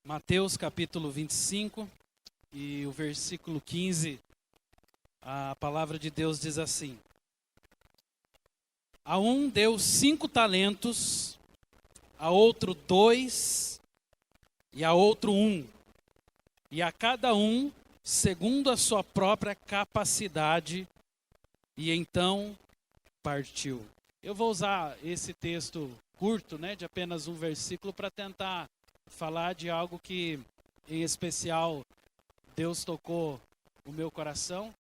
Mateus capítulo 25 e o versículo 15, a palavra de Deus diz assim: A um deu 5 talentos, a outro 2 e a outro 1, e a cada um segundo a sua própria capacidade, e então partiu. Eu vou usar esse texto curto, de apenas um versículo, para tentar falar de algo que, em especial, Deus tocou o meu coração.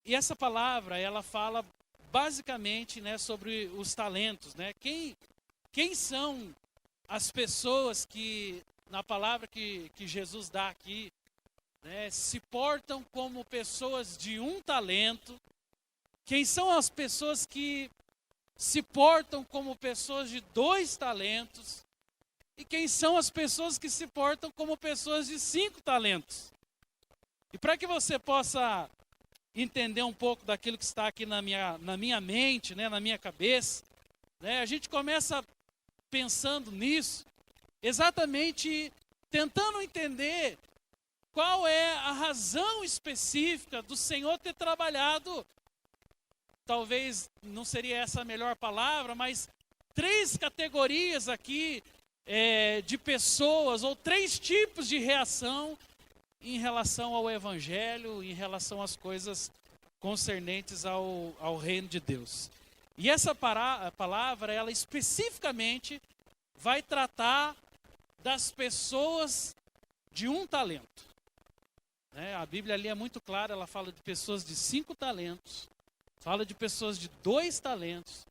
E essa palavra, ela fala basicamente, sobre os talentos, Quem são as pessoas que, na palavra que Jesus dá aqui, se portam como pessoas de um talento? Quem são as pessoas que se portam como pessoas de 2 talentos? E quem são as pessoas que se portam como pessoas de 5 talentos? E para que você possa entender um pouco daquilo que está aqui na minha mente, na minha cabeça, a gente começa pensando nisso, exatamente tentando entender qual é a razão específica do Senhor ter trabalhado, talvez não seria essa a melhor palavra, mas 3 categorias aqui de pessoas, ou 3 tipos de reação em relação ao Evangelho, em relação às coisas concernentes ao reino de Deus. E essa palavra, ela especificamente vai tratar das pessoas de um talento. A Bíblia ali é muito clara, ela fala de pessoas de 5 talentos, fala de pessoas de 2 talentos,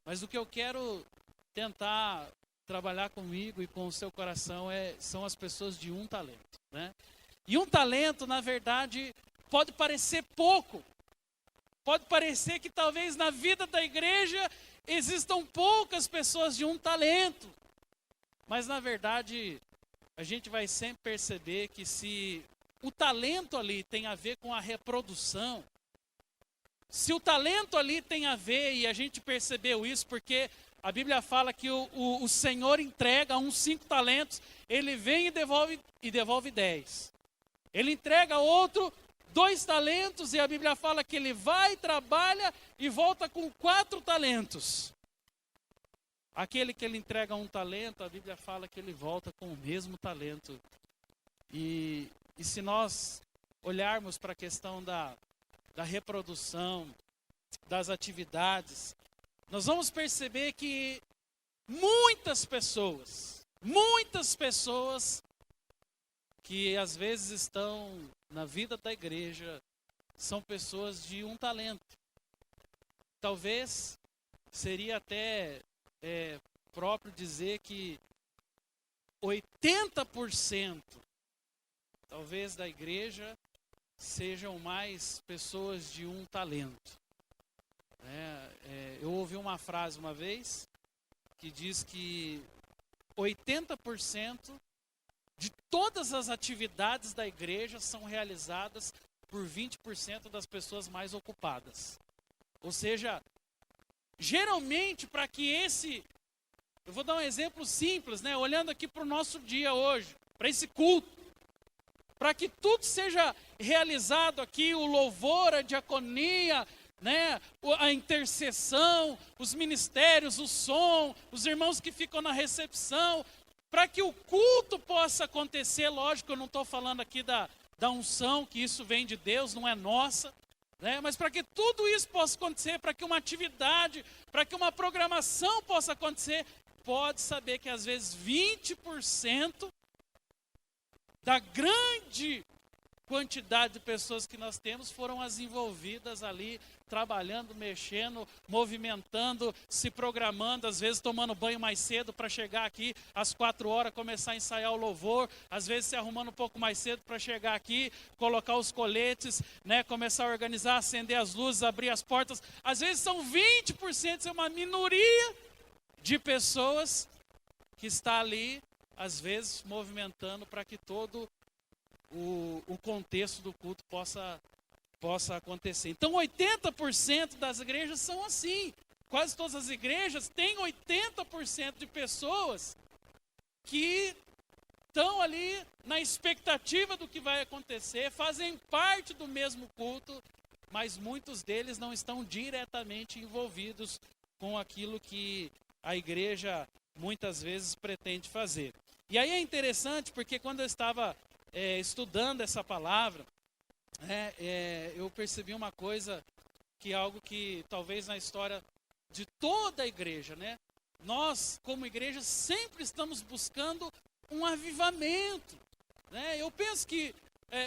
mas o que eu quero tentar trabalhar comigo e com o seu coração são as pessoas de um talento. E um talento, na verdade, pode parecer pouco. Pode parecer que talvez na vida da igreja existam poucas pessoas de um talento. Mas, na verdade, a gente vai sempre perceber que se o talento ali tem a ver com a reprodução, se o talento ali tem a ver, e a gente percebeu isso porque a Bíblia fala que o Senhor entrega uns 5 talentos, ele vem e devolve 10. Ele entrega a outro 2 talentos e a Bíblia fala que ele vai, trabalha e volta com 4 talentos. Aquele que ele entrega 1 talento, a Bíblia fala que ele volta com o mesmo talento. E se nós olharmos para a questão da reprodução, das atividades, nós vamos perceber que muitas pessoas que às vezes estão na vida da igreja são pessoas de um talento. Talvez seria até próprio dizer que 80% talvez da igreja sejam mais pessoas de um talento. Eu ouvi uma frase uma vez que diz que 80% de todas as atividades da igreja são realizadas por 20% das pessoas mais ocupadas. Ou seja, geralmente para que eu vou dar um exemplo simples, olhando aqui para o nosso dia hoje, para esse culto, para que tudo seja realizado aqui, o louvor, a diaconia, a intercessão, os ministérios, o som, os irmãos que ficam na recepção, para que o culto possa acontecer, lógico, eu não estou falando aqui da unção, que isso vem de Deus, não é nossa, mas para que tudo isso possa acontecer, para que uma atividade, para que uma programação possa acontecer, pode saber que às vezes 20% da grande quantidade de pessoas que nós temos foram as envolvidas ali, trabalhando, mexendo, movimentando, se programando, às vezes tomando banho mais cedo para chegar aqui às 4 horas, começar a ensaiar o louvor, às vezes se arrumando um pouco mais cedo para chegar aqui, colocar os coletes, começar a organizar, acender as luzes, abrir as portas. Às vezes são 20%, é uma minoria de pessoas que está ali, às vezes movimentando para que todo o contexto do culto possa acontecer. Então 80% das igrejas são assim. Quase todas as igrejas têm 80% de pessoas que estão ali na expectativa do que vai acontecer, fazem parte do mesmo culto, mas muitos deles não estão diretamente envolvidos com aquilo que a igreja muitas vezes pretende fazer. E aí é interessante porque quando eu estava estudando essa palavra, eu percebi uma coisa, que é algo que talvez na história de toda a igreja, né? Nós, como igreja, sempre estamos buscando um avivamento, né? Eu penso que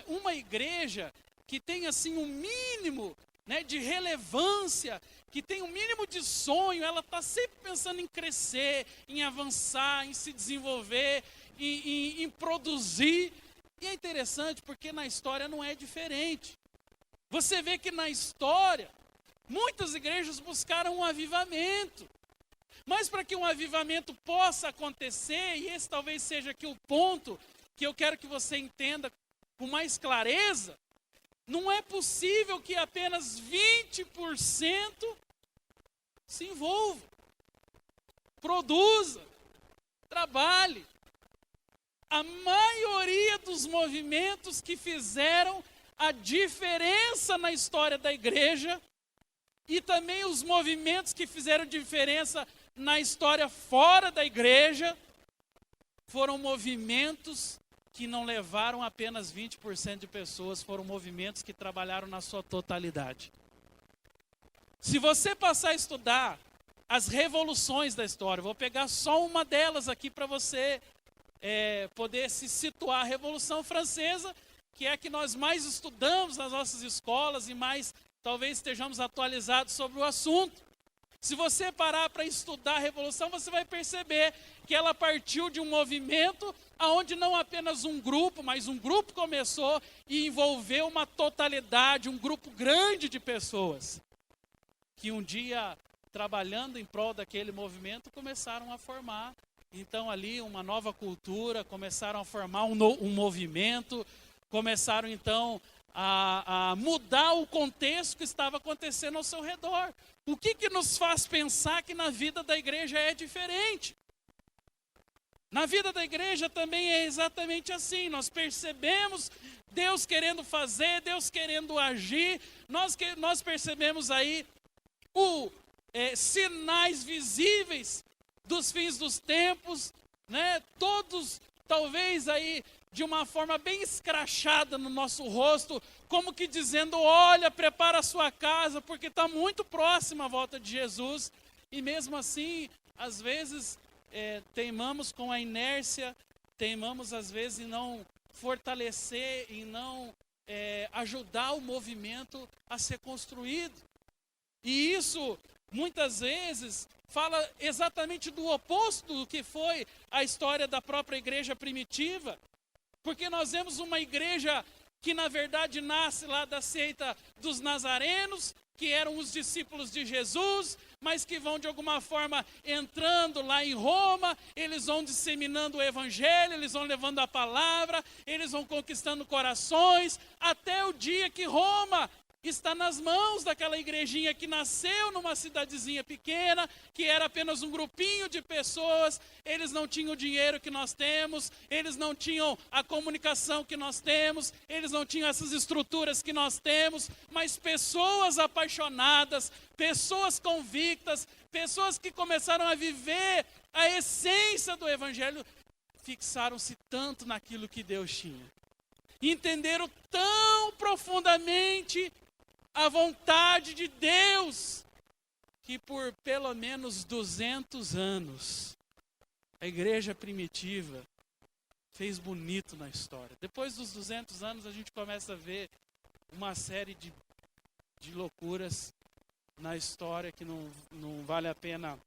uma igreja que tem assim um mínimo, né, de relevância, que tem um mínimo de sonho, ela está sempre pensando em crescer, em avançar, em se desenvolver, em produzir. E é interessante porque na história não é diferente. Você vê que na história, muitas igrejas buscaram um avivamento. Mas para que um avivamento possa acontecer, e esse talvez seja aqui o ponto que eu quero que você entenda com mais clareza, não é possível que apenas 20% se envolva, produza, trabalhe. A maioria dos movimentos que fizeram a diferença na história da igreja e também os movimentos que fizeram diferença na história fora da igreja foram movimentos que não levaram apenas 20% de pessoas, foram movimentos que trabalharam na sua totalidade. Se você passar a estudar as revoluções da história, vou pegar só uma delas aqui para você poder se situar. A Revolução Francesa, que é a que nós mais estudamos nas nossas escolas e mais talvez estejamos atualizados sobre o assunto. Se você parar para estudar a Revolução, você vai perceber que ela partiu de um movimento onde não apenas um grupo, mas um grupo começou e envolveu uma totalidade, um grupo grande de pessoas, que um dia, trabalhando em prol daquele movimento, começaram a formar, então ali uma nova cultura, começaram a formar um movimento, começaram então a mudar o contexto que estava acontecendo ao seu redor. O que nos faz pensar que na vida da igreja é diferente? Na vida da igreja também é exatamente assim. Nós percebemos Deus querendo fazer, Deus querendo agir. Nós percebemos aí sinais visíveis dos fins dos tempos, né? Todos talvez aí de uma forma bem escrachada no nosso rosto, como que dizendo, olha, prepara a sua casa, porque está muito próxima a volta de Jesus. E mesmo assim, às vezes, teimamos com a inércia, teimamos às vezes em não fortalecer, em não ajudar o movimento a ser construído. E isso, muitas vezes, fala exatamente do oposto do que foi a história da própria igreja primitiva. Porque nós vemos uma igreja que na verdade nasce lá da seita dos nazarenos, que eram os discípulos de Jesus, mas que vão de alguma forma entrando lá em Roma, eles vão disseminando o evangelho, eles vão levando a palavra, eles vão conquistando corações, até o dia que Roma está nas mãos daquela igrejinha que nasceu numa cidadezinha pequena, que era apenas um grupinho de pessoas. Eles não tinham o dinheiro que nós temos, eles não tinham a comunicação que nós temos, eles não tinham essas estruturas que nós temos, mas pessoas apaixonadas, pessoas convictas, pessoas que começaram a viver a essência do evangelho, fixaram-se tanto naquilo que Deus tinha, entenderam tão profundamente a vontade de Deus, que por pelo menos 200 anos, a igreja primitiva fez bonito na história. Depois dos 200 anos, a gente começa a ver uma série de loucuras na história que não vale a pena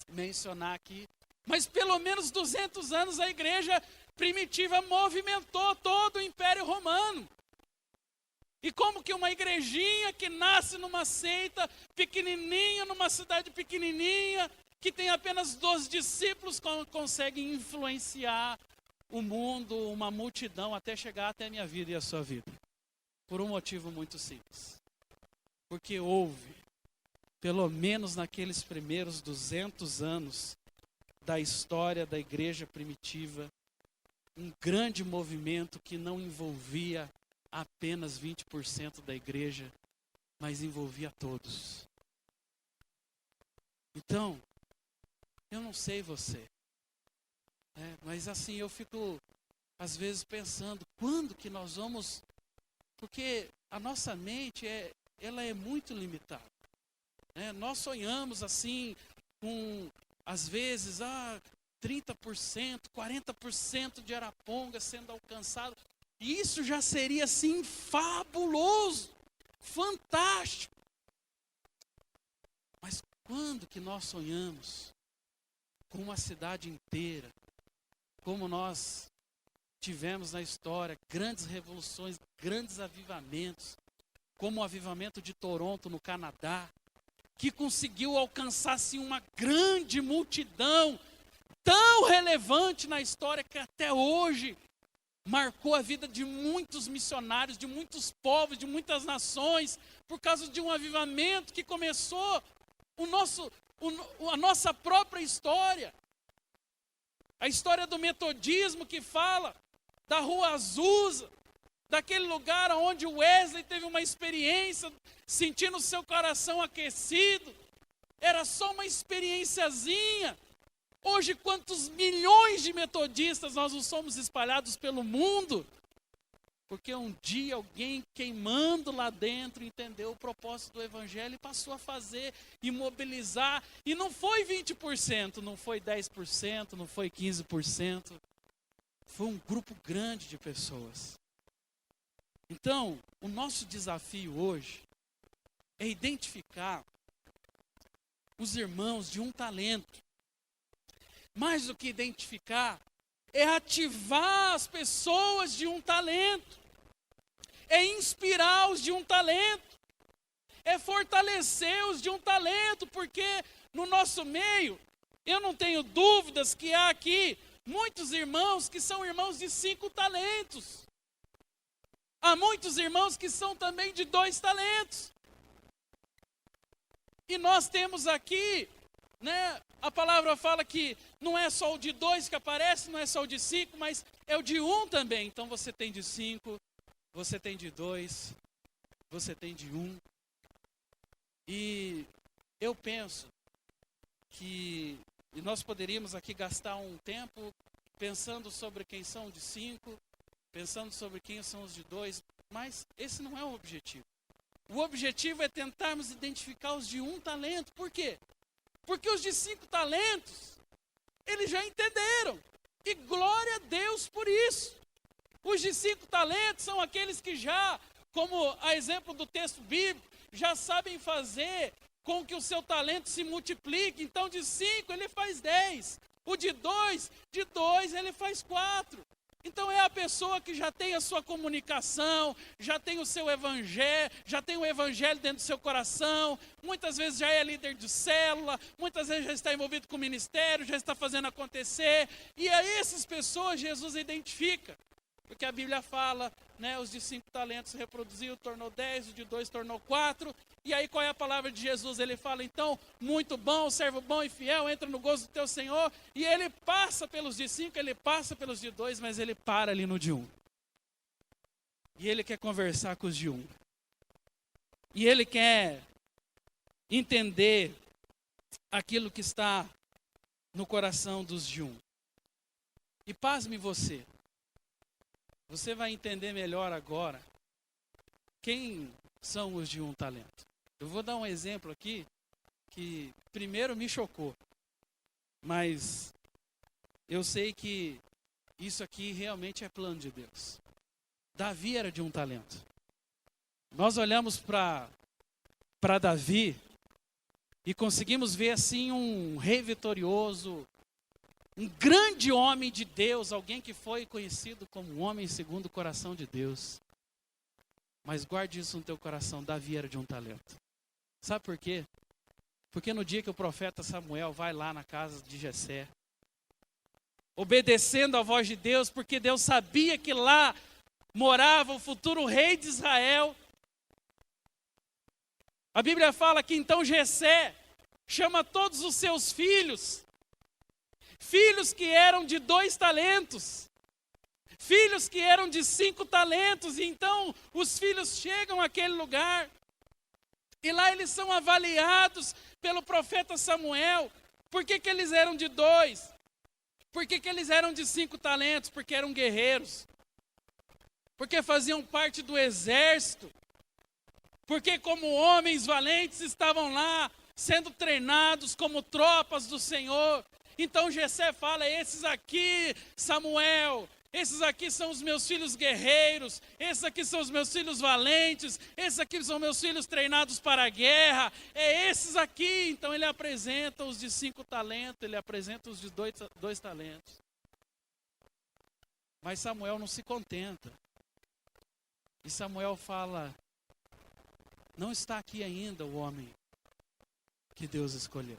mencionar aqui. Mas pelo menos 200 anos a igreja primitiva movimentou todo o Império Romano. E como que uma igrejinha que nasce numa seita pequenininha, numa cidade pequenininha, que tem apenas 12 discípulos, consegue influenciar o mundo, uma multidão, até chegar até a minha vida e a sua vida? Por um motivo muito simples. Porque houve, pelo menos naqueles primeiros 200 anos da história da igreja primitiva, um grande movimento que não envolvia apenas 20% da igreja, mas envolvia todos. Então, eu não sei você, mas assim eu fico às vezes pensando, quando que nós vamos, porque a nossa mente ela é muito limitada. Nós sonhamos assim com, às vezes, 30%, 40% de Araponga sendo alcançado. E isso já seria assim fabuloso, fantástico. Mas quando que nós sonhamos com uma cidade inteira, como nós tivemos na história, grandes revoluções, grandes avivamentos, como o avivamento de Toronto, no Canadá, que conseguiu alcançar assim, uma grande multidão, tão relevante na história que até hoje marcou a vida de muitos missionários, de muitos povos, de muitas nações, por causa de um avivamento que começou a nossa própria história. A história do metodismo que fala da Rua Azusa, daquele lugar onde o Wesley teve uma experiência, sentindo o seu coração aquecido. Era só uma experienciazinha. Hoje, quantos milhões de metodistas nós não somos espalhados pelo mundo? Porque um dia alguém queimando lá dentro entendeu o propósito do Evangelho e passou a fazer e mobilizar. E não foi 20%, não foi 10%, não foi 15%. Foi um grupo grande de pessoas. Então, o nosso desafio hoje é identificar os irmãos de um talento. Mais do que identificar, é ativar as pessoas de um talento, é inspirá-los de um talento, é fortalecê-los de um talento, porque no nosso meio, eu não tenho dúvidas que há aqui muitos irmãos que são irmãos de 5 talentos. Há muitos irmãos que são também de 2 talentos. E nós temos aqui, a palavra fala que não é só o de 2 que aparece, não é só o de 5, mas é o de 1 também. Então você tem de 5, você tem de 2, você tem de 1. E eu penso que nós poderíamos aqui gastar um tempo pensando sobre quem são os de 5, pensando sobre quem são os de 2, mas esse não é o objetivo. O objetivo é tentarmos identificar os de 1 talento. Por quê? Porque os de 5 talentos, eles já entenderam. E glória a Deus por isso. Os de 5 talentos são aqueles que já, como a exemplo do texto bíblico, já sabem fazer com que o seu talento se multiplique. Então de 5 ele faz 10. O de 2 ele faz 4. Então é a pessoa que já tem a sua comunicação, já tem o seu evangelho, já tem o evangelho dentro do seu coração, muitas vezes já é líder de célula, muitas vezes já está envolvido com o ministério, já está fazendo acontecer, e a essas pessoas Jesus identifica, porque a Bíblia fala, os de 5 talentos reproduziu, tornou 10, o de 2 tornou 4, e aí qual é a palavra de Jesus? Ele fala, então, muito bom, servo bom e fiel, entra no gozo do teu Senhor, e ele passa pelos de 5, ele passa pelos de 2, mas ele para ali no de 1. E ele quer conversar com os de 1. E ele quer entender aquilo que está no coração dos de 1. E pasme você vai entender melhor agora quem são os de 1 talento. Eu vou dar um exemplo aqui que primeiro me chocou, mas eu sei que isso aqui realmente é plano de Deus. Davi era de 1 talento. Nós olhamos para Davi e conseguimos ver assim um rei vitorioso, um grande homem de Deus, alguém que foi conhecido como um homem segundo o coração de Deus. Mas guarde isso no teu coração, Davi era de 1 talento. Sabe por quê? Porque no dia que o profeta Samuel vai lá na casa de Jessé, obedecendo à voz de Deus, porque Deus sabia que lá morava o futuro rei de Israel. A Bíblia fala que então Jessé chama todos os seus filhos que eram de 2 talentos, Filhos que eram de 5 talentos. E então os filhos chegam àquele lugar. E lá eles são avaliados pelo profeta Samuel. Por que eles eram de 2? Por que eles eram de 5 talentos? Porque eram guerreiros. Porque faziam parte do exército. Porque como homens valentes estavam lá, sendo treinados como tropas do Senhor. Então Jessé fala, esses aqui, Samuel, esses aqui são os meus filhos guerreiros, esses aqui são os meus filhos valentes, esses aqui são meus filhos treinados para a guerra, é esses aqui. Então ele apresenta os de 5 talentos, ele apresenta os de 2 talentos. Mas Samuel não se contenta. E Samuel fala, não está aqui ainda o homem que Deus escolheu.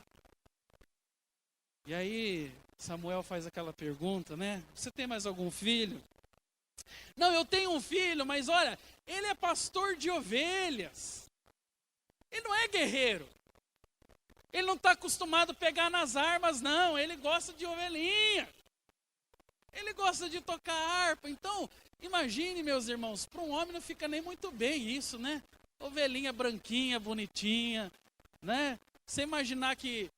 E aí Samuel faz aquela pergunta, né? Você tem mais algum filho? Não, eu tenho um filho, mas olha, ele é pastor de ovelhas. Ele não é guerreiro. Ele não está acostumado a pegar nas armas, não. Ele gosta de ovelhinha. Ele gosta de tocar harpa. Então, imagine, meus irmãos, para um homem não fica nem muito bem isso, né? Ovelhinha branquinha, bonitinha, né? Você imaginar que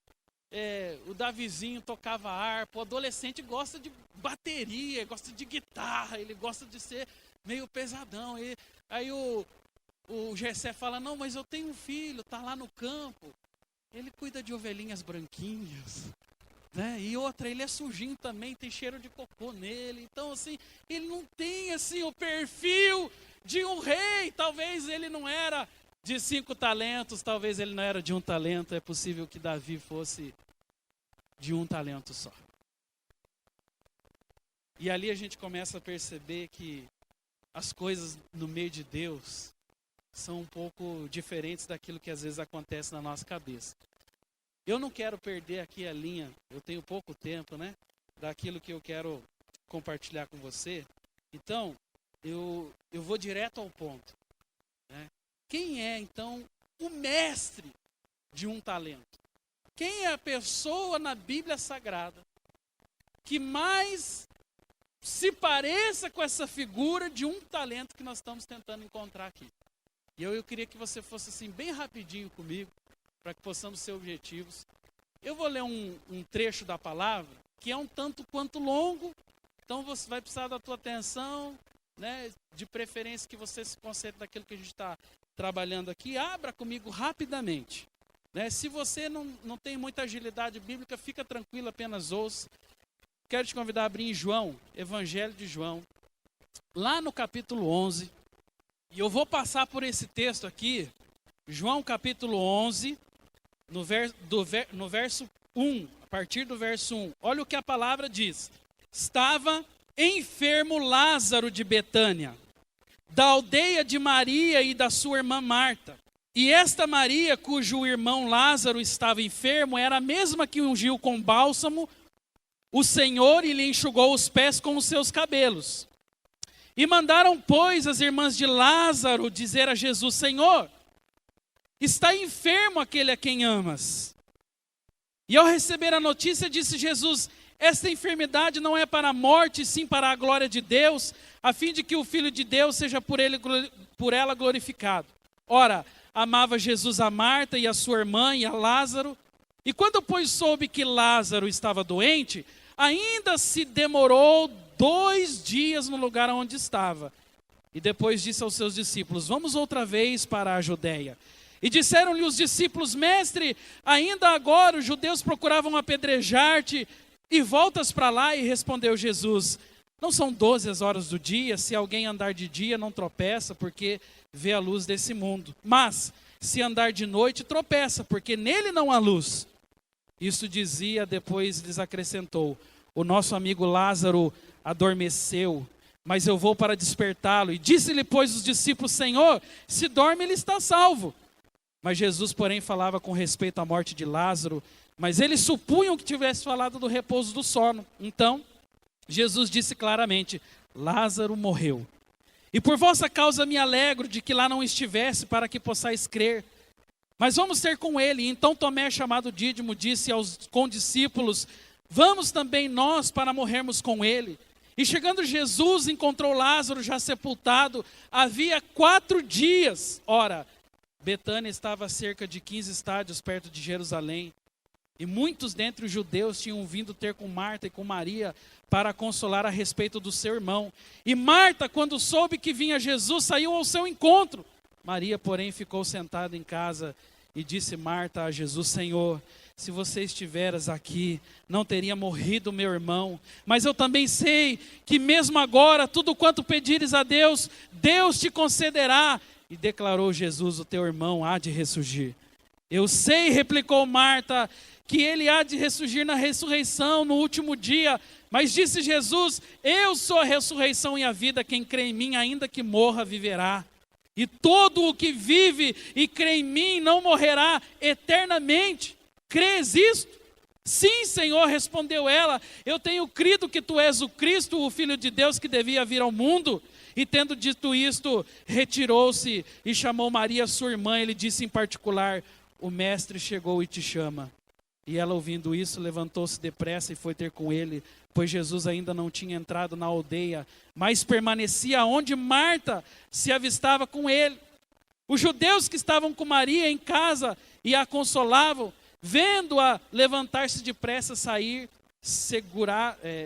o Davizinho tocava harpa, o adolescente gosta de bateria, gosta de guitarra, ele gosta de ser meio pesadão. E aí o Jessé fala, não, mas eu tenho um filho, está lá no campo, ele cuida de ovelhinhas branquinhas, né? E outra, ele é sujinho também, tem cheiro de cocô nele. Então assim, ele não tem assim o perfil de um rei. Talvez ele não era de 5 talentos, talvez ele não era de 1 talento. É possível que Davi fosse de 1 talento só. E ali a gente começa a perceber que as coisas no meio de Deus são um pouco diferentes daquilo que às vezes acontece na nossa cabeça. Eu não quero perder aqui a linha, eu tenho pouco tempo, né? Daquilo que eu quero compartilhar com você. Então, eu vou direto ao ponto, né? Quem é, então, o mestre de 1 talento? Quem é a pessoa na Bíblia Sagrada que mais se pareça com essa figura de 1 talento que nós estamos tentando encontrar aqui? E eu queria que você fosse assim bem rapidinho comigo, para que possamos ser objetivos. Eu vou ler um trecho da palavra, que é um tanto quanto longo, então você vai precisar da tua atenção, né? De preferência que você se concentre naquilo que a gente está trabalhando aqui. Abra comigo rapidamente. Né? Se você não tem muita agilidade bíblica, fica tranquilo, apenas ouça. Quero te convidar a abrir em João, Evangelho de João, lá no capítulo 11. E eu vou passar por esse texto aqui, João capítulo 11, no verso 1, a partir do verso 1. Olha o que a palavra diz. Estava enfermo Lázaro de Betânia, da aldeia de Maria e da sua irmã Marta. E esta Maria, cujo irmão Lázaro estava enfermo, era a mesma que ungiu com bálsamo o Senhor e lhe enxugou os pés com os seus cabelos. E mandaram, pois, as irmãs de Lázaro dizer a Jesus, Senhor, está enfermo aquele a quem amas. E ao receber a notícia, disse Jesus, esta enfermidade não é para a morte, sim para a glória de Deus, a fim de que o Filho de Deus seja por ela glorificado. Ora, amava Jesus a Marta e a sua irmã e a Lázaro. E quando, pois, soube que Lázaro estava doente, ainda se demorou 2 dias no lugar onde estava. E depois disse aos seus discípulos, vamos outra vez para a Judeia. E disseram-lhe os discípulos, mestre, ainda agora os judeus procuravam apedrejar-te, e voltas para lá? E respondeu Jesus, não são 12 as horas do dia, se alguém andar de dia não tropeça, porque vê a luz desse mundo. Mas, se andar de noite, tropeça, porque nele não há luz. Isso dizia, depois lhes acrescentou, o nosso amigo Lázaro adormeceu, mas eu vou para despertá-lo. E disse-lhe, pois, os discípulos, Senhor, se dorme, ele está salvo. Mas Jesus, porém, falava com respeito à morte de Lázaro, mas eles supunham que tivesse falado do repouso do sono. Então, Jesus disse claramente, Lázaro morreu. E por vossa causa me alegro de que lá não estivesse, para que possais crer. Mas vamos ter com ele. Então Tomé, chamado Dídimo, disse aos condiscípulos, vamos também nós para morrermos com ele. E chegando Jesus, encontrou Lázaro já sepultado, havia 4 dias. Ora, Betânia estava a cerca de 15 estádios perto de Jerusalém. E muitos dentre os judeus tinham vindo ter com Marta e com Maria para consolar a respeito do seu irmão. E Marta, quando soube que vinha Jesus, saiu ao seu encontro. Maria, porém, ficou sentada em casa e disse Marta a Jesus: Senhor, se você estiveras aqui, não teria morrido meu irmão. Mas eu também sei que mesmo agora, tudo quanto pedires a Deus, Deus te concederá. E declarou Jesus: o teu irmão há de ressurgir. Eu sei, replicou Marta, que ele há de ressurgir na ressurreição, no último dia. Mas disse Jesus: eu sou a ressurreição e a vida, quem crê em mim, ainda que morra, viverá. E todo o que vive e crê em mim não morrerá eternamente. Crês isto? Sim, Senhor, respondeu ela. Eu tenho crido que tu és o Cristo, o Filho de Deus que devia vir ao mundo. E tendo dito isto, retirou-se e chamou Maria, sua irmã. Ele disse em particular: o mestre chegou e te chama. E ela, ouvindo isso, levantou-se depressa e foi ter com ele, pois Jesus ainda não tinha entrado na aldeia, mas permanecia onde Marta se avistava com ele. Os judeus que estavam com Maria em casa e a consolavam, vendo-a levantar-se depressa, sair,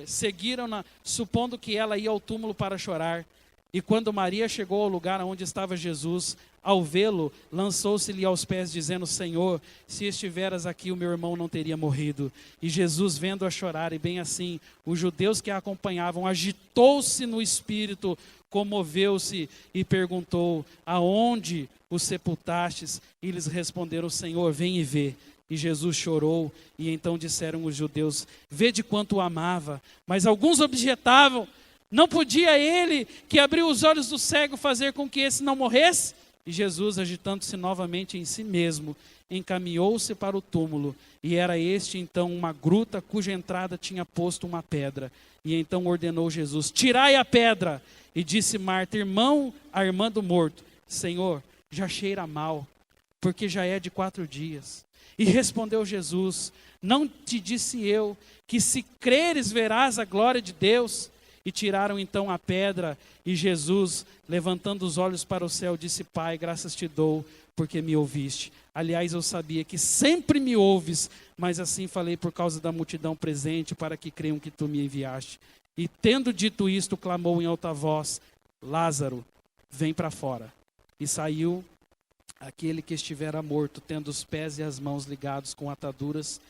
seguiram-na, supondo que ela ia ao túmulo para chorar. E quando Maria chegou ao lugar onde estava Jesus, ao vê-lo, lançou-se-lhe aos pés, dizendo: Senhor, se estiveras aqui, o meu irmão não teria morrido. E Jesus, vendo-a chorar, e bem assim, os judeus que a acompanhavam, agitou-se no espírito, comoveu-se e perguntou: aonde o sepultastes? E lhes responderam: Senhor, vem e vê. E Jesus chorou, e então disseram os judeus: vede quanto o amava. Mas alguns objetavam: não podia ele, que abriu os olhos do cego, fazer com que esse não morresse? E Jesus, agitando-se novamente em si mesmo, encaminhou-se para o túmulo. E era este então uma gruta, cuja entrada tinha posto uma pedra. E então ordenou Jesus: tirai a pedra. E disse Marta: irmão, a irmã do morto: Senhor, já cheira mal, porque já é de 4 dias. E respondeu Jesus: não te disse eu, que se creres verás a glória de Deus? E tiraram então a pedra, e Jesus, levantando os olhos para o céu, disse: Pai, graças te dou, porque me ouviste. Aliás, eu sabia que sempre me ouves, mas assim falei por causa da multidão presente, para que creiam que tu me enviaste. E tendo dito isto, clamou em alta voz: Lázaro, vem para fora. E saiu aquele que estivera morto, tendo os pés e as mãos ligados com ataduras,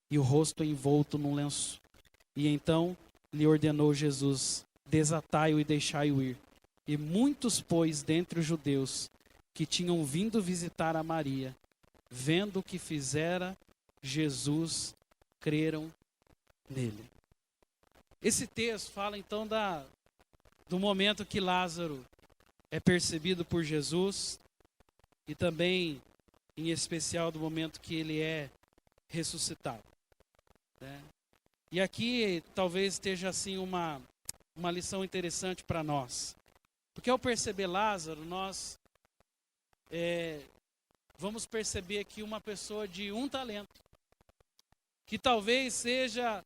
e o rosto envolto num lenço. E então lhe ordenou Jesus: desatai-o e deixai-o ir. E muitos, pois, dentre os judeus que tinham vindo visitar a Maria, vendo o que fizera Jesus, creram nele. Esse texto fala então do momento que Lázaro é percebido por Jesus, e também, em especial, do momento que ele é ressuscitado, né? E aqui talvez esteja assim uma lição interessante para nós. Porque ao perceber Lázaro, nós vamos perceber aqui uma pessoa de 1 talento. Que talvez seja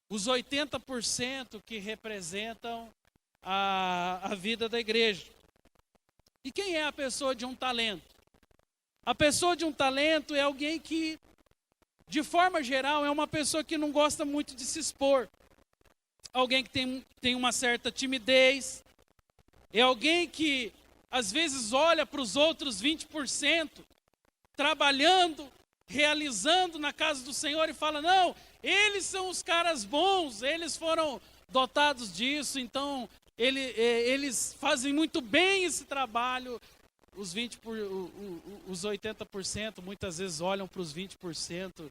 os 80% que representam a vida da igreja. E quem é a pessoa de 1 talento? A pessoa de 1 talento é alguém que, de forma geral, é uma pessoa que não gosta muito de se expor. Alguém que tem uma certa timidez. É alguém que, às vezes, olha para os outros 20%, trabalhando, realizando na casa do Senhor e fala: não, eles são os caras bons, eles foram dotados disso, então eles fazem muito bem esse trabalho. Os 80% muitas vezes olham para os 20%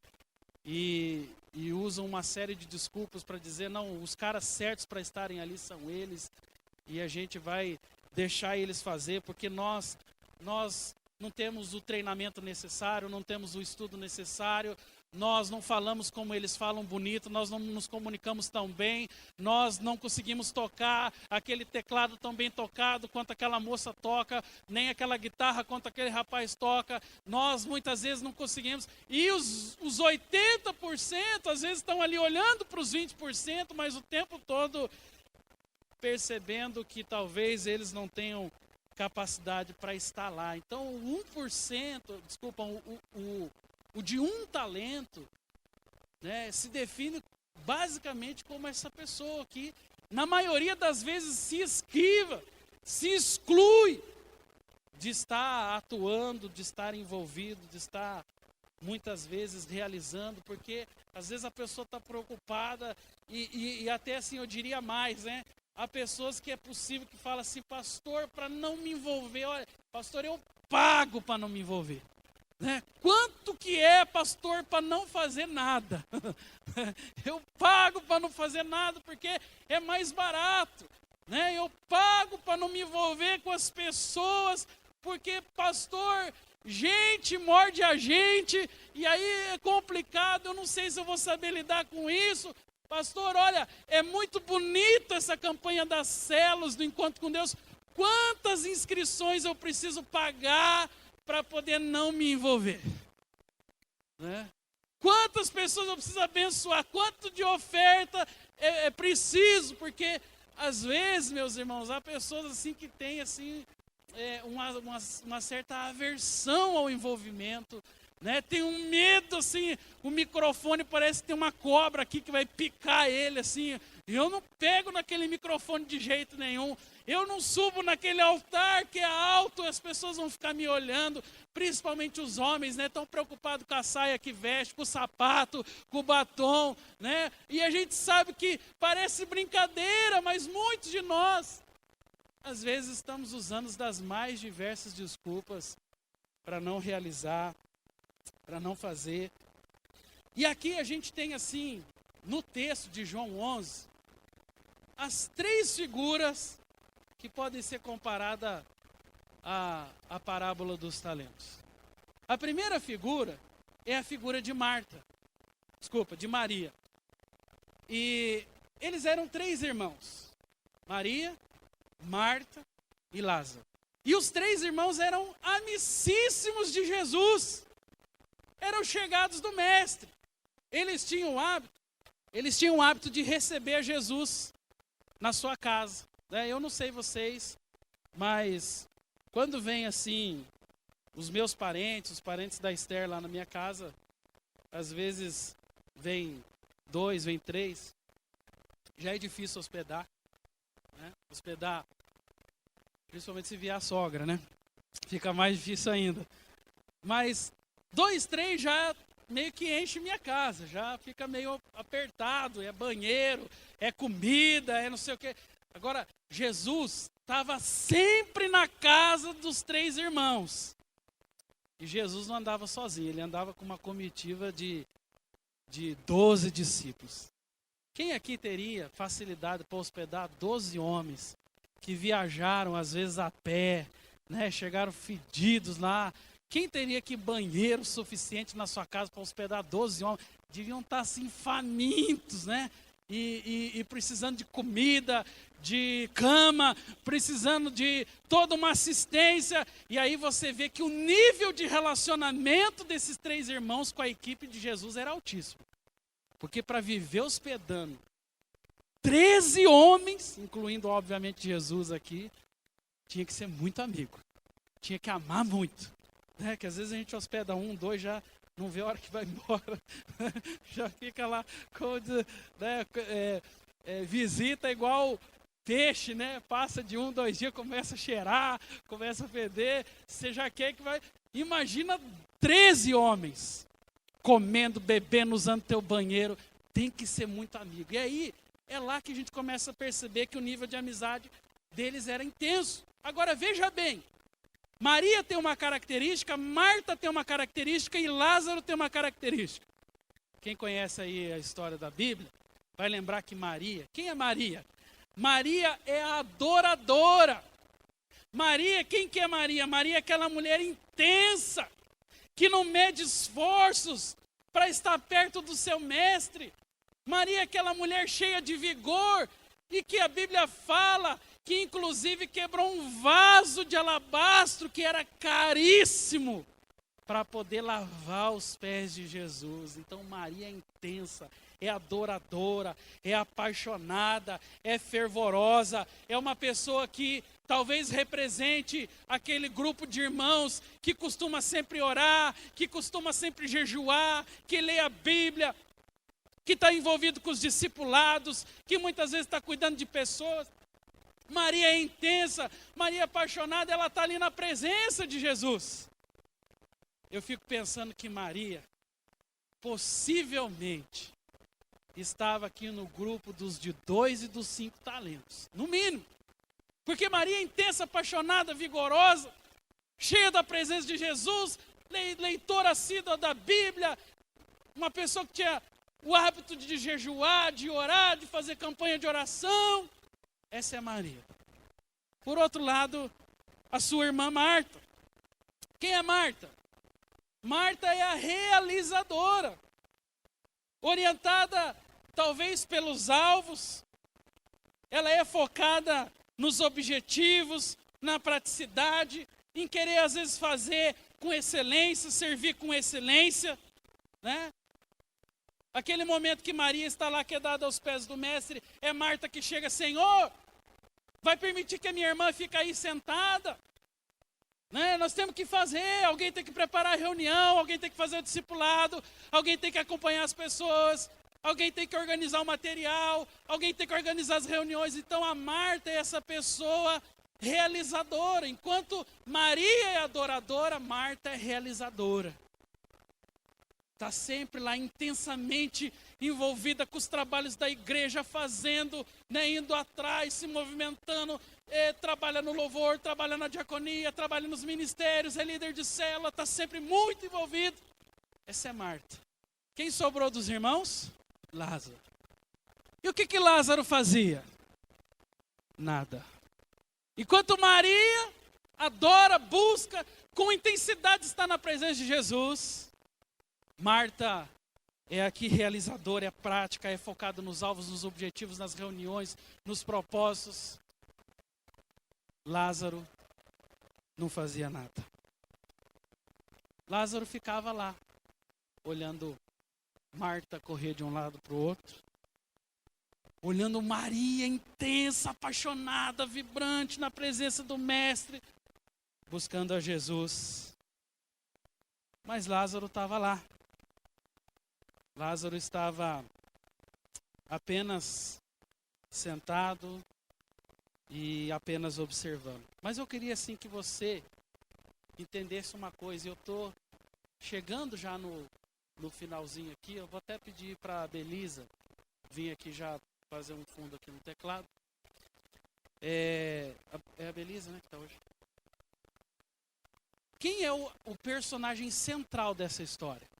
e usam uma série de desculpas para dizer: não, os caras certos para estarem ali são eles, e a gente vai deixar eles fazer, porque nós não temos o treinamento necessário, não temos o estudo necessário, nós não falamos como eles falam bonito, nós não nos comunicamos tão bem, nós não conseguimos tocar aquele teclado tão bem tocado quanto aquela moça toca, nem aquela guitarra quanto aquele rapaz toca, nós muitas vezes não conseguimos, e os 80% às vezes estão ali olhando para os 20%, mas o tempo todo percebendo que talvez eles não tenham capacidade para estar lá. Então, o 1%, desculpa, o de um talento, né, se define basicamente como essa pessoa que, na maioria das vezes, se esquiva, se exclui de estar atuando, de estar envolvido, de estar, muitas vezes, realizando, porque, às vezes, a pessoa está preocupada e até assim, eu diria mais, né? Há pessoas que é possível que falam assim, pastor, para não me envolver, olha, pastor, eu pago para não me envolver. Né? Quanto que é, pastor, para não fazer nada? Eu pago para não fazer nada porque é mais barato. Né? Eu pago para não me envolver com as pessoas porque, pastor, gente morde a gente e aí é complicado, eu não sei se eu vou saber lidar com isso. Pastor, olha, é muito bonita essa campanha das células do Encontro com Deus. Quantas inscrições eu preciso pagar para poder não me envolver? Né? Quantas pessoas eu preciso abençoar? Quanto de oferta é preciso? Porque, às vezes, meus irmãos, há pessoas assim que têm assim, uma certa aversão ao envolvimento. Né? Tem um medo, assim, o microfone parece que tem uma cobra aqui que vai picar ele, assim. Eu não pego naquele microfone de jeito nenhum. Eu não subo naquele altar que é alto, as pessoas vão ficar me olhando, principalmente os homens, né? Estão preocupados com a saia que veste, com o sapato, com o batom, né? E a gente sabe que parece brincadeira, mas muitos de nós, às vezes, estamos usando das mais diversas desculpas para não realizar, para não fazer. E aqui a gente tem assim, no texto de João 11, as 3 figuras que podem ser comparadas à parábola dos talentos. A primeira figura é a figura de de Maria. E eles eram 3 irmãos, Maria, Marta e Lázaro. E os 3 irmãos eram amicíssimos de Jesus. Eram chegados do mestre. Eles tinham o hábito de receber Jesus na sua casa. Né? Eu não sei vocês, mas quando vem assim, os meus parentes, os parentes da Esther lá na minha casa, às vezes vem 2, vem 3, já é difícil hospedar. Né? Hospedar, principalmente se vier a sogra, né? Fica mais difícil ainda. Mas 2, 3 já meio que enche minha casa, já fica meio apertado, é banheiro, é comida, é não sei o quê. Agora, Jesus estava sempre na casa dos 3 irmãos. E Jesus não andava sozinho, ele andava com uma comitiva de 12 discípulos. Quem aqui teria facilidade para hospedar 12 homens que viajaram, às vezes a pé, né, chegaram fedidos lá? Quem teria que banheiro suficiente na sua casa para hospedar 12 homens? Deviam estar assim famintos, né? E precisando de comida, de cama, precisando de toda uma assistência. E aí você vê que o nível de relacionamento desses 3 irmãos com a equipe de Jesus era altíssimo. Porque para viver hospedando 13 homens, incluindo obviamente Jesus aqui, tinha que ser muito amigo. Tinha que amar muito. Né? Que às vezes a gente hospeda 1, 2, já não vê a hora que vai embora. Já fica lá, né? Visita igual peixe, né? Passa de 1, 2 dias, começa a cheirar, começa a feder. Você já quer que vai... Imagina 13 homens comendo, bebendo, usando teu banheiro. Tem que ser muito amigo. E aí, é lá que a gente começa a perceber que o nível de amizade deles era intenso. Agora, veja bem. Maria tem uma característica, Marta tem uma característica e Lázaro tem uma característica. Quem conhece aí a história da Bíblia, vai lembrar que Maria... Quem é Maria? Maria é a adoradora. Maria, quem que é Maria? Maria é aquela mulher intensa, que não mede esforços para estar perto do seu mestre. Maria é aquela mulher cheia de vigor, e que a Bíblia fala que inclusive quebrou um vaso de alabastro que era caríssimo, para poder lavar os pés de Jesus. Então Maria é intensa, é adoradora, é apaixonada, é fervorosa, é uma pessoa que talvez represente aquele grupo de irmãos que costuma sempre orar, que costuma sempre jejuar, que lê a Bíblia, que está envolvido com os discipulados, que muitas vezes está cuidando de pessoas. Maria é intensa, Maria é apaixonada, ela está ali na presença de Jesus. Eu fico pensando que Maria, possivelmente, estava aqui no grupo dos de 2 e dos 5 talentos, no mínimo. Porque Maria é intensa, apaixonada, vigorosa, cheia da presença de Jesus, leitora assídua da Bíblia, uma pessoa que tinha o hábito de jejuar, de orar, de fazer campanha de oração. Essa é Maria. Por outro lado, a sua irmã Marta. Quem é Marta? Marta é a realizadora, orientada talvez pelos alvos. Ela é focada nos objetivos, na praticidade, em querer às vezes fazer com excelência, servir com excelência, né? Aquele momento que Maria está lá quedada aos pés do mestre, é Marta que chega: Senhor, vai permitir que a minha irmã fique aí sentada? Né? Nós temos que fazer, alguém tem que preparar a reunião, alguém tem que fazer o discipulado, alguém tem que acompanhar as pessoas, alguém tem que organizar o material, alguém tem que organizar as reuniões. Então a Marta é essa pessoa realizadora. Enquanto Maria é adoradora, Marta é realizadora. Está sempre lá intensamente envolvida com os trabalhos da igreja, fazendo, né, indo atrás, se movimentando, trabalha no louvor, trabalha na diaconia, trabalha nos ministérios, é líder de célula, está sempre muito envolvido. Essa é Marta. Quem sobrou dos irmãos? Lázaro. E o que Lázaro fazia? Nada. Enquanto Maria adora, busca, com intensidade está na presença de Jesus, Marta é aqui realizadora, é prática, é focada nos alvos, nos objetivos, nas reuniões, nos propósitos. Lázaro não fazia nada. Lázaro ficava lá, olhando Marta correr de um lado para o outro, olhando Maria intensa, apaixonada, vibrante na presença do Mestre, buscando a Jesus. Mas Lázaro estava lá. Lázaro estava apenas sentado e apenas observando. Mas eu queria assim que você entendesse uma coisa. Eu estou chegando já no finalzinho aqui. Eu vou até pedir para a Belisa vir aqui já fazer um fundo aqui no teclado. É a Belisa, né, que está hoje. Quem é o personagem central dessa história?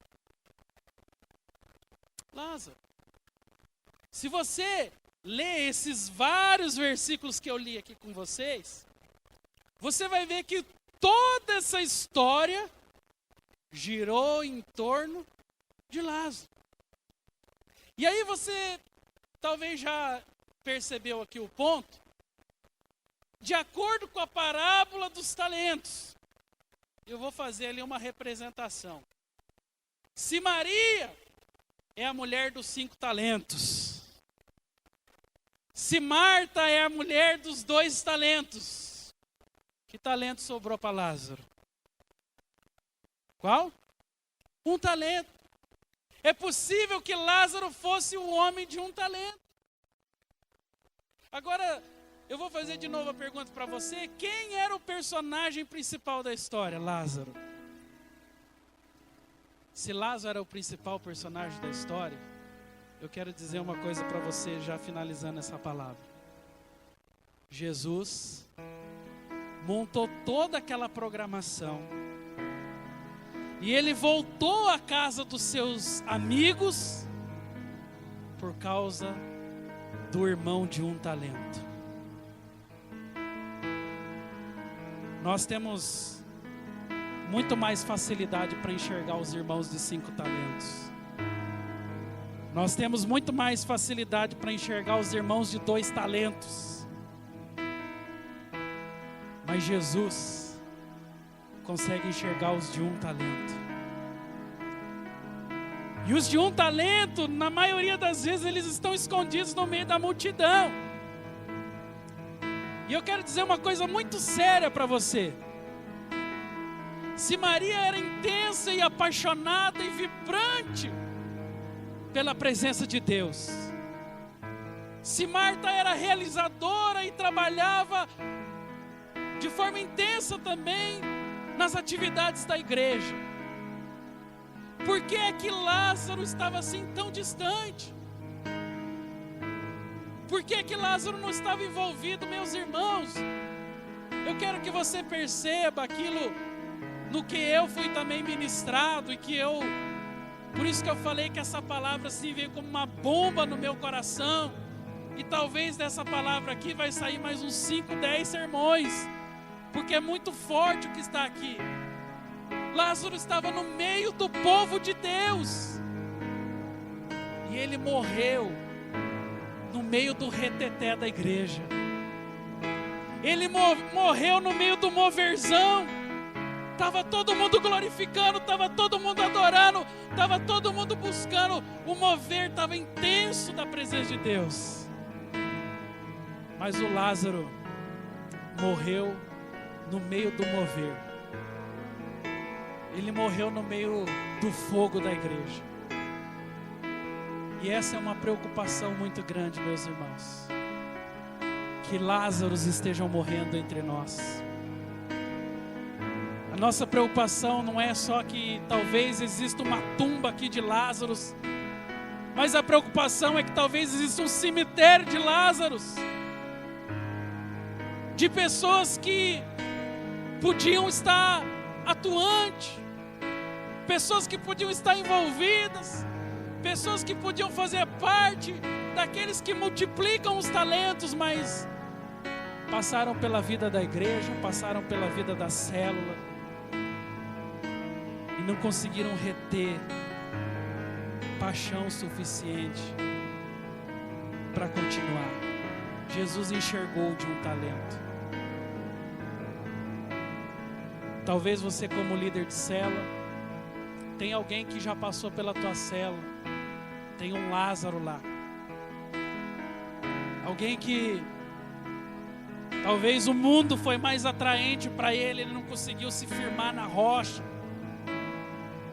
Lázaro. Se você ler esses vários versículos que eu li aqui com vocês, você vai ver que toda essa história girou em torno de Lázaro. E aí você talvez já percebeu aqui o ponto. De acordo com a parábola dos talentos, eu vou fazer ali uma representação. Se Maria é a mulher dos 5 talentos, se Marta é a mulher dos 2 talentos, que talento sobrou para Lázaro? Qual? 1 talento. É possível que Lázaro fosse o homem de 1 talento. Agora, eu vou fazer de novo a pergunta para você. Quem era o personagem principal da história? Lázaro. Se Lázaro era o principal personagem da história, eu quero dizer uma coisa para você, já finalizando essa palavra. Jesus montou toda aquela programação e ele voltou à casa dos seus amigos por causa do irmão de 1 talento. Nós temos muito mais facilidade para enxergar os irmãos de 5 talentos. Nós temos muito mais facilidade para enxergar os irmãos de 2 talentos. Mas Jesus consegue enxergar os de 1 talento. E os de 1 talento, na maioria das vezes, eles estão escondidos no meio da multidão. E eu quero dizer uma coisa muito séria para você. Se Maria era intensa e apaixonada e vibrante pela presença de Deus, se Marta era realizadora e trabalhava de forma intensa também nas atividades da igreja, por que é que Lázaro estava assim tão distante? Por que é que Lázaro não estava envolvido, meus irmãos? Eu quero que você perceba aquilo no que eu fui também ministrado, e que por isso que eu falei que essa palavra assim veio como uma bomba no meu coração, e talvez dessa palavra aqui vai sair mais uns 5, 10 sermões, porque é muito forte o que está aqui. Lázaro estava no meio do povo de Deus, e ele morreu no meio do reteté da igreja. Ele morreu no meio do moverzão. Estava todo mundo glorificando, estava todo mundo adorando, estava todo mundo buscando. O mover estava intenso da presença de Deus. Mas o Lázaro morreu no meio do mover. Ele morreu no meio do fogo da igreja. E essa é uma preocupação muito grande, meus irmãos. Que Lázaros estejam morrendo entre nós. A nossa preocupação não é só que talvez exista uma tumba aqui de Lázaros, mas a preocupação é que talvez exista um cemitério de Lázaros, de pessoas que podiam estar atuantes, pessoas que podiam estar envolvidas, pessoas que podiam fazer parte daqueles que multiplicam os talentos, mas passaram pela vida da igreja, passaram pela vida da célula, e não conseguiram reter paixão suficiente para continuar. Jesus enxergou de 1 talento. Talvez você, como líder de célula, tem alguém que já passou pela tua célula, tem um Lázaro lá, alguém que talvez o mundo foi mais atraente para ele, ele não conseguiu se firmar na rocha,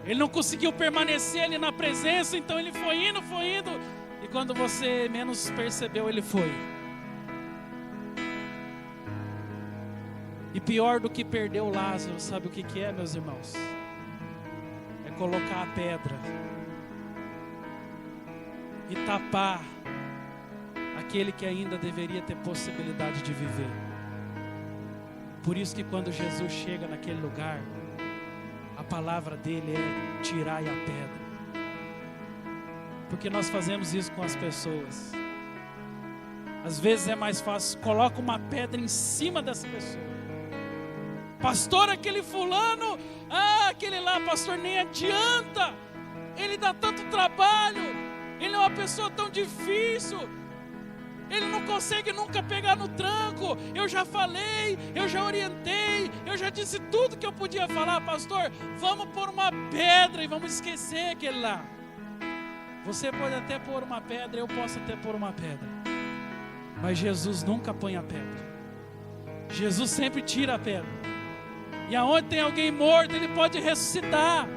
ele não conseguiu permanecer ali na presença, então ele foi indo, e quando você menos percebeu, ele foi. E pior do que perder o Lázaro, sabe o que é, meus irmãos? É colocar a pedra e tapar aquele que ainda deveria ter possibilidade de viver. Por isso que quando Jesus chega naquele lugar, a palavra dele é: tirai a pedra. Porque nós fazemos isso com as pessoas. Às vezes é mais fácil, coloca uma pedra em cima dessa pessoa. Pastor, aquele fulano, aquele lá, pastor, nem adianta, ele dá tanto trabalho, ele é uma pessoa tão difícil, ele não consegue nunca pegar no tranco. Eu já falei, eu já orientei, eu já disse tudo que eu podia falar. Pastor, vamos pôr uma pedra e vamos esquecer aquele lá. Você pode até pôr uma pedra, eu posso até pôr uma pedra, mas Jesus nunca põe a pedra. Jesus sempre tira a pedra. E aonde tem alguém morto, ele pode ressuscitar.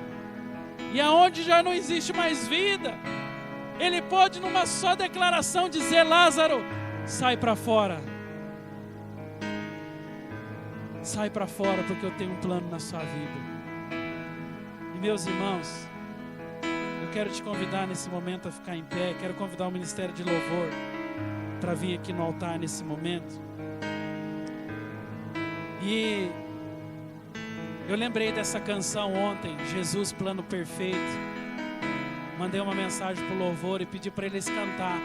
E aonde já não existe mais vida, ele pode numa só declaração dizer: Lázaro, sai para fora. Sai para fora, porque eu tenho um plano na sua vida. E meus irmãos, eu quero te convidar nesse momento a ficar em pé. Quero convidar o Ministério de Louvor para vir aqui no altar nesse momento. E eu lembrei dessa canção ontem, Jesus, Plano Perfeito. Mandei uma mensagem para o louvor e pedi para eles cantar,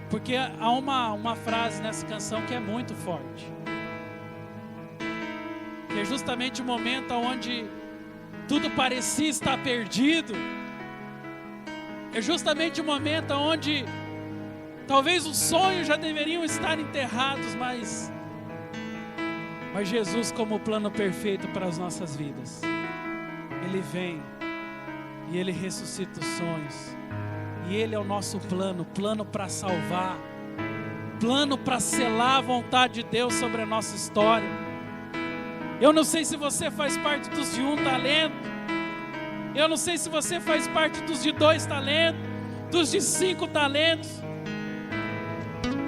porque há uma frase nessa canção que é muito forte, que é justamente o momento onde tudo parecia estar perdido. É justamente o momento onde talvez os sonhos já deveriam estar enterrados, mas Jesus, como o plano perfeito para as nossas vidas, Ele vem e Ele ressuscita os sonhos. E Ele é o nosso plano para salvar, plano para selar a vontade de Deus sobre a nossa história. Eu não sei se você faz parte dos de 1 talento, eu não sei se você faz parte dos de 2 talentos, dos de 5 talentos.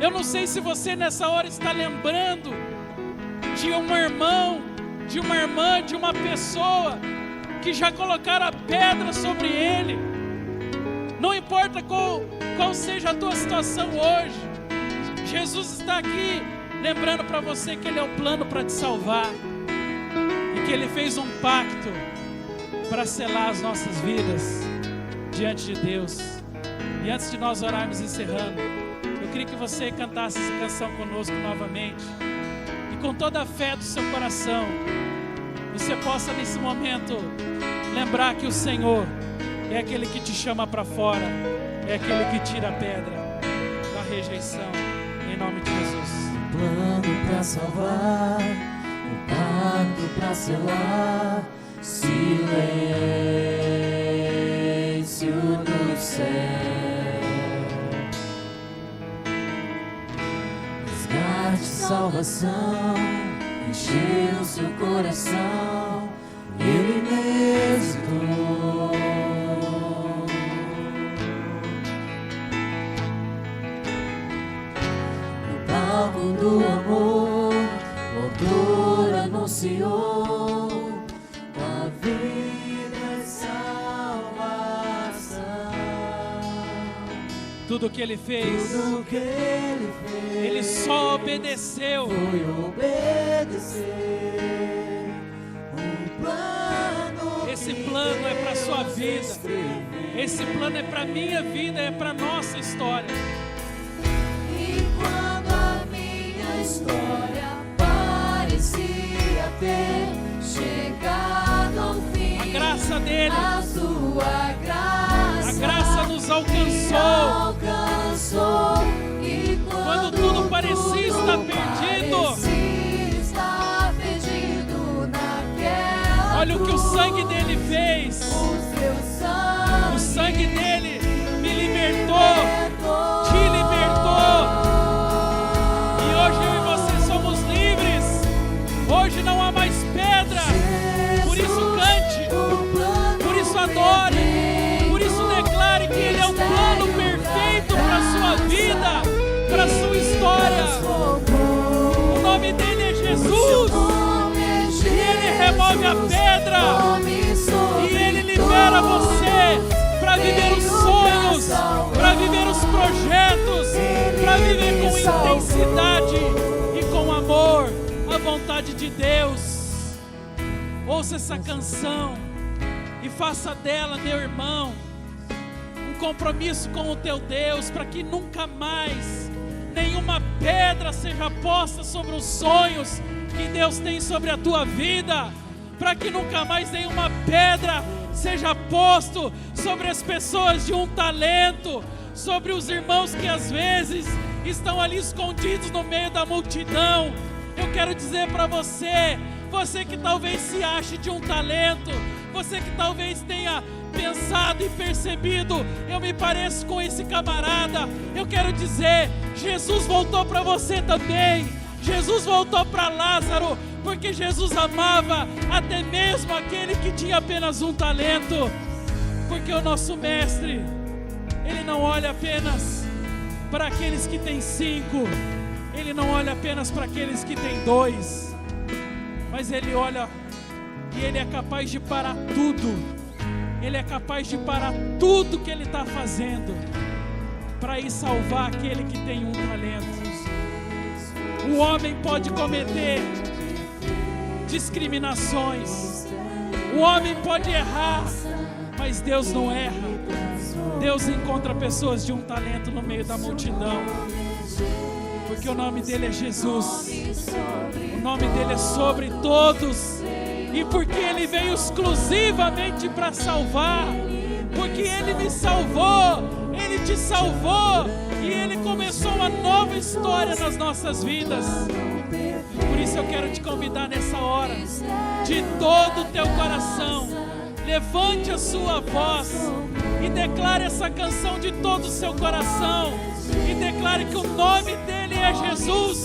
Eu não sei se você nessa hora está lembrando de um irmão, de uma irmã, de uma pessoa que já colocaram a pedra sobre ele. Não importa qual seja a tua situação hoje, Jesus está aqui lembrando para você que Ele é o plano para te salvar e que Ele fez um pacto para selar as nossas vidas diante de Deus. E antes de nós orarmos encerrando, eu queria que você cantasse essa canção conosco novamente, e com toda a fé do seu coração você possa nesse momento lembrar que o Senhor é aquele que te chama para fora, é aquele que tira a pedra da rejeição, em nome de Jesus. Plano para salvar, um pacto para selar, silêncio do céu, resgate, salvação, encheu seu coração, Ele mesmo. No palco do amor, o autor anunciou a vida e salvação. Tudo que Ele fez, Tudo que Ele fez, Ele só obedeceu. foi obedecer um plano. Esse plano é para a sua vida, esse plano é para a minha vida, é para a nossa história. E quando a minha história parecia ter chegado ao fim, A graça dele, a sua graça, a graça nos alcançou. E Quando tudo parecia estar perdido, naquela olha o que o sangue dele fez. O sangue dele me libertou, te libertou. E hoje eu e você somos livres. Hoje não há mais pedra. Por isso cante, por isso adore, por isso declare que Ele é um plano perfeito para a sua vida, para a sua história. O nome dele é Jesus. E Ele remove a pedra. E Ele libera você para viver os sonhos, para viver os projetos, para viver com intensidade e com amor a vontade de Deus. Ouça essa canção e faça dela, meu irmão, um compromisso com o teu Deus, para que nunca mais nenhuma pedra seja posta sobre os sonhos que Deus tem sobre a tua vida, para que nunca mais nenhuma pedra seja posto sobre as pessoas de 1 talento, sobre os irmãos que às vezes estão ali escondidos no meio da multidão. Eu quero dizer para você, você que talvez se ache de 1 talento, você que talvez tenha pensado e percebido, eu me pareço com esse camarada, eu quero dizer, Jesus voltou para você também. Jesus voltou para Lázaro, porque Jesus amava até mesmo aquele que tinha apenas 1 talento, porque o nosso mestre, Ele não olha apenas para aqueles que têm 5, Ele não olha apenas para aqueles que têm 2, mas Ele olha e Ele é capaz de parar tudo. Ele é capaz de parar tudo que Ele está fazendo para ir salvar aquele que tem 1 talento. O homem pode cometer discriminações, o homem pode errar, mas Deus não erra. Deus encontra pessoas de 1 talento no meio da multidão, porque o nome dele é Jesus, o nome dele é sobre todos, e porque ele veio exclusivamente para salvar, porque Ele me salvou, Ele te salvou e Ele começou uma nova história nas nossas vidas. Por isso eu quero te convidar nessa hora, de todo o teu coração, levante a sua voz e declare essa canção de todo o seu coração e declare que o nome dele é Jesus,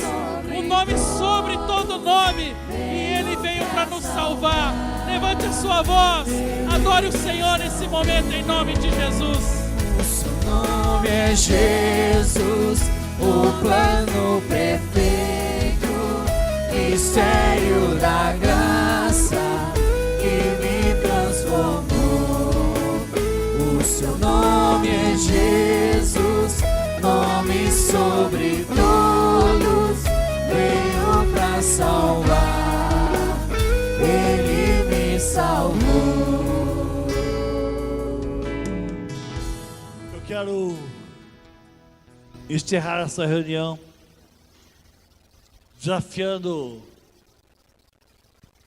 o nome sobre todo nome, e Ele veio para nos salvar. Levante a sua voz, adore o Senhor nesse momento em nome de Jesus. O seu nome é Jesus, o plano perfeito, mistério da graça que me transformou. O seu nome é Jesus, nome sobre todos, veio pra salvar, Ele me salvou. Eu quero encerrar essa reunião desafiando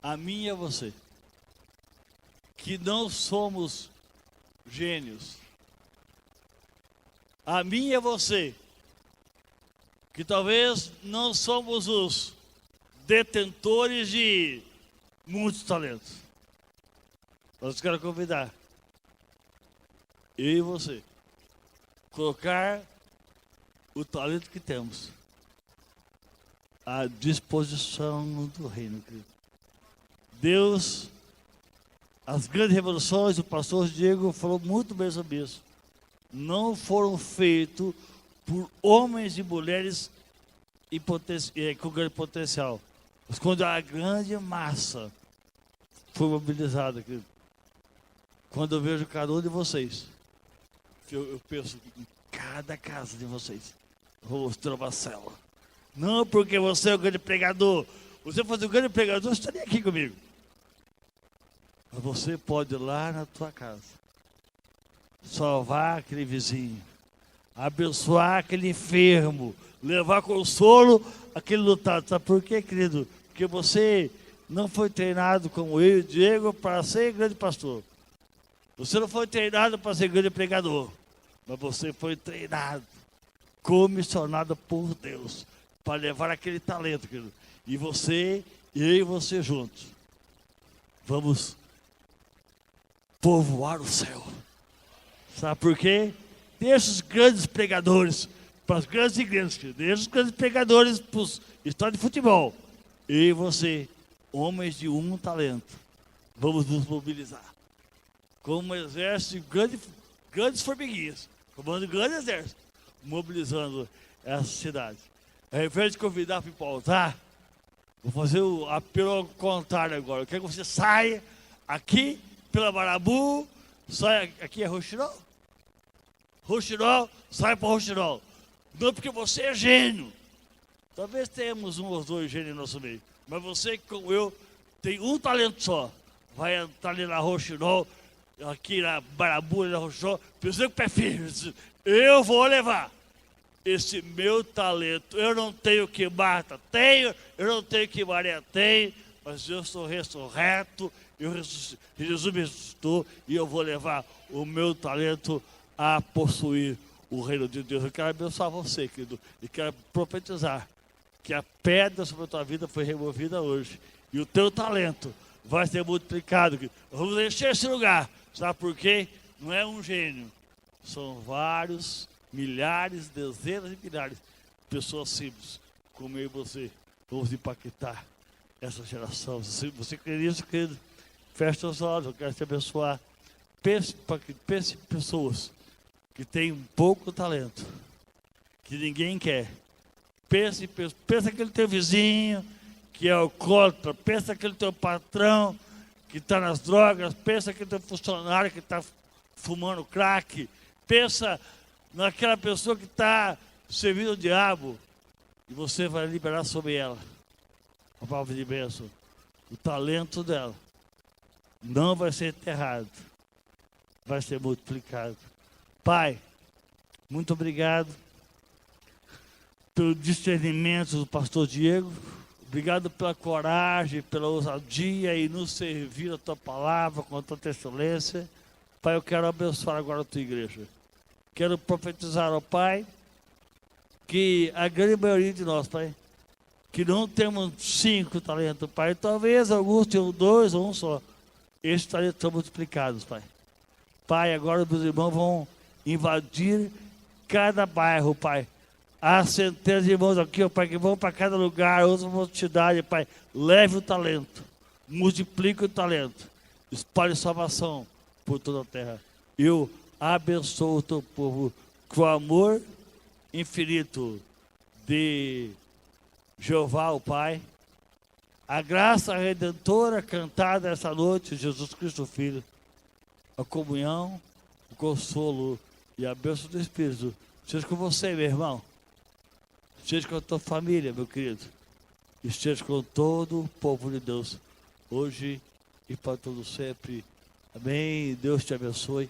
a mim e a você, que não somos gênios. A mim e a você, que talvez não somos os detentores de muitos talentos. Mas eu quero convidar eu e você colocar o talento que temos à disposição do reino. Deus, as grandes revoluções, o pastor Diego falou muito bem sobre isso, não foram feitos por homens e mulheres com grande potencial, mas quando a grande massa foi mobilizada, querido. Quando eu vejo cada um de vocês, eu penso em cada casa de vocês, vou mostrar uma célula. Não porque você é o grande pregador. Você fosse o grande pregador, você estaria aqui comigo. Mas você pode ir lá na tua casa, salvar aquele vizinho, abençoar aquele enfermo, levar consolo àquele lutado. Sabe por quê, querido? Porque você não foi treinado como eu e o Diego para ser grande pastor. Você não foi treinado para ser grande pregador, mas você foi treinado, comissionado por Deus, para levar aquele talento, querido. E você, eu e você juntos, vamos povoar o céu. Sabe por quê? Deixa os grandes pregadores para as grandes igrejas, querido. Deixa os grandes pregadores para os estádios de futebol. Eu e você, homens de um talento, vamos nos mobilizar como um exército de grandes formiguinhas, comando um grande exército, mobilizando essa cidade. Ao invés de convidar para ir para o altar, vou fazer o apelo ao contrário agora. Eu quero que você saia aqui pela Barabu, saia aqui é Roxirol? Roxirol, saia para Roxirol. Não porque você é gênio. Talvez tenhamos um ou dois gênios no nosso meio, mas você, como eu, tem um talento só. Vai entrar ali na Roxirol, aqui na Barabu, na Roxirol, pensando com o pé firme. Eu vou levar esse meu talento. Eu não tenho o que Marta tem, eu não tenho o que Maria tem, mas eu sou ressurreto, Jesus me ressuscitou e eu vou levar o meu talento a possuir o reino de Deus. Eu quero abençoar você, querido, e quero profetizar que a pedra sobre a tua vida foi removida hoje e o teu talento vai ser multiplicado, querido. Vamos encher esse lugar. Sabe por quê? Não é um gênio, são vários, milhares, dezenas e milhares de pessoas simples, como eu e você. Vamos impactar essa geração. Você crê nisso, querido? Feche seus olhos, eu quero te abençoar. Pense em pessoas que têm pouco talento, que ninguém quer. Pensa aquele teu vizinho que é alcoólatra, pensa aquele teu patrão que está nas drogas, pensa aquele teu funcionário que está fumando crack, pensa naquela pessoa que está servindo o diabo, e você vai liberar sobre ela a palavra de bênção. O talento dela não vai ser enterrado, vai ser multiplicado. Pai, muito obrigado pelo discernimento do pastor Diego, obrigado pela coragem, pela ousadia e nos servir a tua palavra com tanta excelência. Pai, eu quero abençoar agora a tua igreja. Quero profetizar, ó Pai, que a grande maioria de nós, Pai, que não temos 5 talentos, Pai, talvez alguns tenham 2 ou 1 só. Esses talentos são multiplicados, Pai. Pai, agora meus irmãos vão invadir cada bairro, Pai. Há centenas de irmãos aqui, ó Pai, que vão para cada lugar, outros vão te dar, Pai. Leve o talento, multiplique o talento, espalhe salvação por toda a terra. Eu abençoo o teu povo com o amor infinito de Jeová, o Pai. A graça redentora cantada essa noite, Jesus Cristo Filho. A comunhão, o consolo e a bênção do Espírito seja com você, meu irmão. Esteja com a tua família, meu querido. Esteja com todo o povo de Deus, hoje e para todo sempre. Amém. Deus te abençoe.